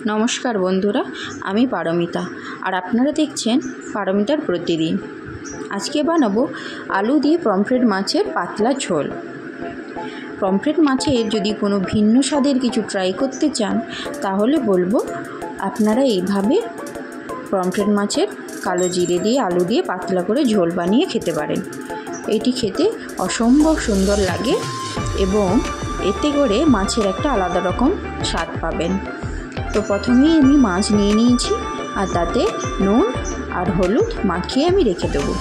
নমস্কার বন্ধুরা, আমি পারমিতা আর আপনারা দেখছেন পারমিতার প্রতিদিন। আজকে বানাবো আলু দিয়ে পমফ্রেট মাছের পাতলা ঝোল। পমফ্রেট মাছের যদি কোনো ভিন্ন স্বাদের কিছু ট্রাই করতে চান তাহলে বলবো আপনারা এইভাবে পমফ্রেট মাছের কালো জিরে দিয়ে আলু দিয়ে পাতলা করে ঝোল বানিয়ে খেতে পারেন। এটি খেতে অসম্ভব সুন্দর লাগে এবং এতে করে মাছের একটা আলাদা রকম স্বাদ পাবেন। তো প্রথমেই আমি মাছ নিয়ে নিয়েছি আর তাতে নুন আর হলুদ মাখিয়ে আমি রেখে দেবো।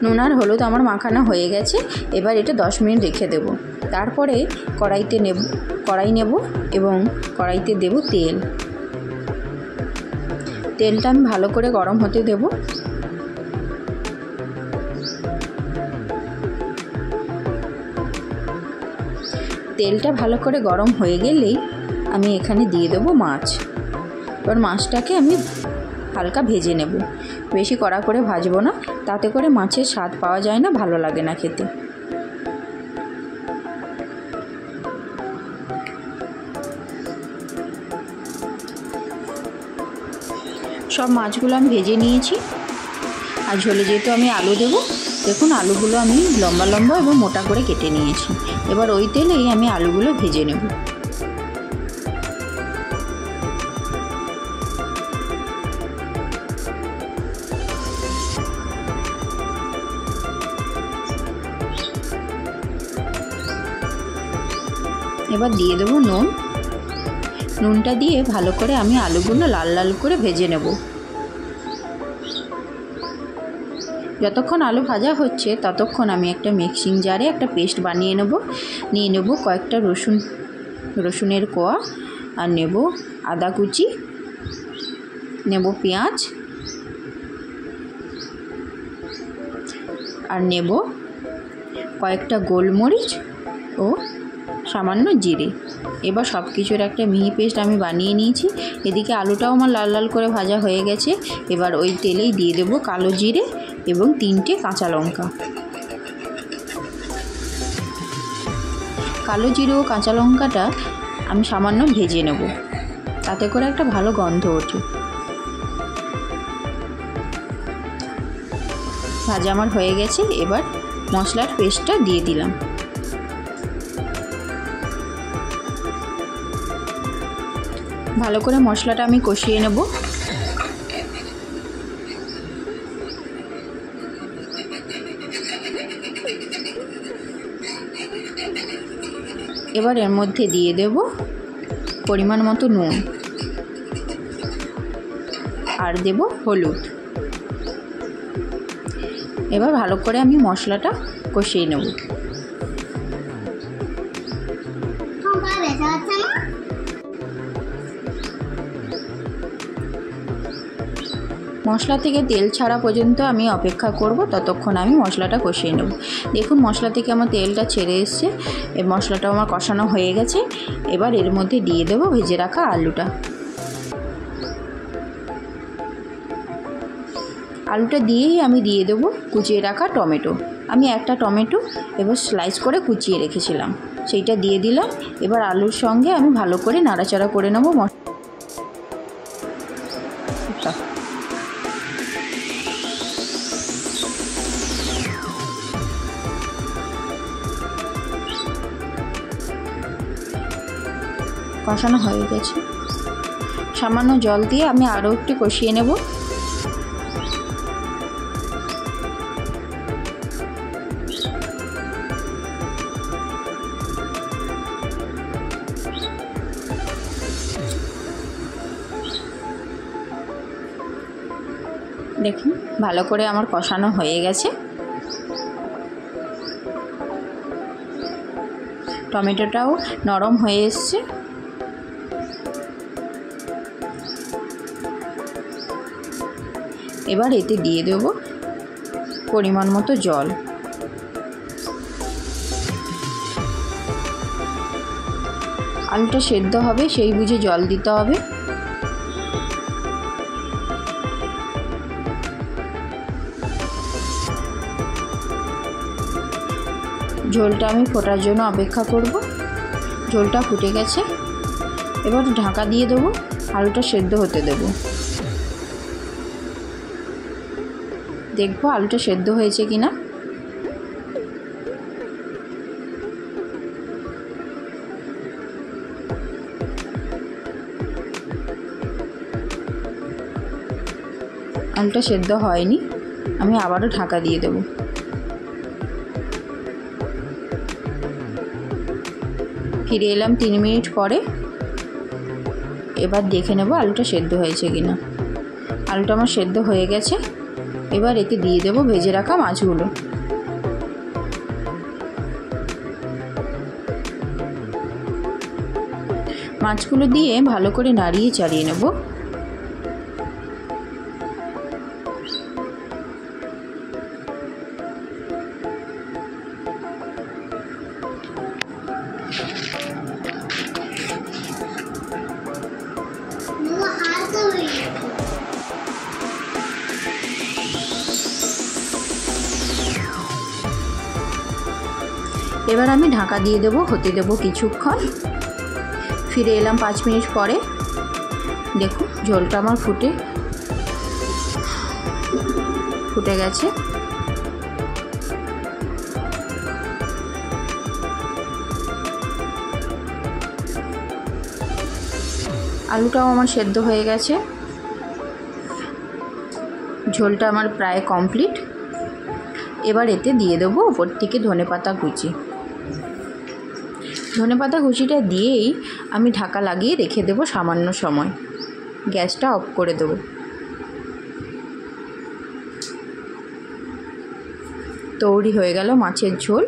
নুন আর হলুদ আমার মাখানো হয়ে গেছে। এবার এটা 10 মিনিট রেখে দেব। তারপরে কড়াই নেব এবং কড়াইতে দেব তেল। তেলটা আমি ভালো করে গরম হতে দেব। তেলটা ভালো করে গরম হয়ে গেলেই আমি এখানে দিয়ে দেব মাছ। এবার মাছটাকে আমি হালকা ভেজে নেব, বেশি কড়া করে ভাজবো না, তাতে করে মাছের স্বাদ পাওয়া যায় না, ভালো লাগে না খেতে। সব মাছগুলো আমি ভেজে নিয়েছি। আর ঝোলে যেহেতু আমি আলু দেব, দেখুন আলুগুলো আমি লম্বা লম্বা এবং মোটা করে কেটে নিয়েছি। এবার ওই তেলেই আমি আলুগুলো ভেজে নেব। এবার দিয়ে দেবো নুন। নুনটা দিয়ে ভালো করে আমি আলুগুলো লাল লাল করে ভেজে নেব। যতক্ষণ আলু ভাজা হচ্ছে ততক্ষণ আমি একটা মিক্সিং জারে একটা পেস্ট বানিয়ে নেব। নিয়ে নেব কয়েকটা রসুনের কোয়া, আর নেব আদা কুচি, নেব পেঁয়াজ, আর নেব কয়েকটা গোলমরিচ ও সামান্য জিরে। এবার সব কিছুর একটা মিহি পেস্ট আমি বানিয়ে নিয়েছি। এদিকে আলুটাও আমার লাল লাল করে ভাজা হয়ে গেছে। এবার ওই তেলেই দিয়ে দেবো কালো জিরে এবং 3টে কাঁচা লঙ্কা। কালো জিরে ও কাঁচা লঙ্কাটা আমি সামান্য ভেজে নেব, তাতে করে একটা ভালো গন্ধ ওঠে। ভাজা আমার হয়ে গেছে। এবার মশলার পেস্টটা দিয়ে দিলাম। ভালো করে মশলাটা আমি কষিয়ে নেব। এবার এর মধ্যে দিয়ে দেব পরিমাণ মতো নুন আর দেব হলুদ। এবার ভালো করে আমি মশলাটা কষিয়ে নেব। মশলা থেকে তেল ছাড়া পর্যন্ত আমি অপেক্ষা করব, ততক্ষণ আমি মশলাটা কষিয়ে নেব। দেখুন মশলা থেকে আমার তেলটা ছেড়ে এসছে, এই মশলাটাও আমার কষানো হয়ে গেছে। এবার এর মধ্যে দিয়ে দেব ভেজে রাখা আলুটা। আলুটা দিয়েই আমি দিয়ে দেবো কুচিয়ে রাখা টমেটো। আমি একটা টমেটো এবার স্লাইস করে কুচিয়ে রেখেছিলাম, সেইটা দিয়ে দিলাম। এবার আলুর সঙ্গে আমি ভালো করে নাড়াচাড়া করে নেব। কষানো হয়ে গেছে। সামান্য জল দিয়ে আমি আরও একটু কষিয়ে নেব। দেখুন ভালো করে আমার কষানো হয়ে গেছে। টমেটোটাও নরম হয়ে এসছে। এবার এতে দিয়ে দেব পরিমাণ মতো জল। আলুটা সেদ্ধ হবে সেই বুঝে জল দিতে হবে। ঝোলটা আমি ফোটার জন্য অপেক্ষা করব। ঝোলটা ফুটে গেছে, এবার ঢাকা দিয়ে দেবো, আলুটা সেদ্ধ হতে দেব। দেখবো আলুটা সেদ্ধ হয়েছে কিনা। আলুটা সেদ্ধ হয়নি, আমি আবারও ঢাকা দিয়ে দেব। ফিরে এলাম 3 মিনিট পরে। এবার দেখে নেব আলুটা সেদ্ধ হয়েছে কিনা। আলুটা আমার সেদ্ধ হয়ে গেছে। এবার এতে দিয়ে দেব ভেজে রাখা মাছগুলো। মাছগুলো দিয়ে ভালো করে নাড়িয়ে চাড়িয়ে নেব। এবার আমি ঢাকা দিয়ে দেবো, হতে দেবো কিছুক্ষণ। ফিরে এলাম 5 মিনিট পরে। দেখুন ঝোলটা আমার ফুটে গেছে। আলুটাও আমার সেদ্ধ হয়ে গেছে। ঝোলটা আমার প্রায় কমপ্লিট। এবার এতে দিয়ে দেবো ওপর থেকে ধনেপাতা কুচি। ধনেপাতা কুচিটা দিয়েই আমি ঢাকা লাগিয়ে রেখে দেবো সামান্য সময়। গ্যাসটা অফ করে দেবো। তৈরি হয়ে গেল মাছের ঝোল।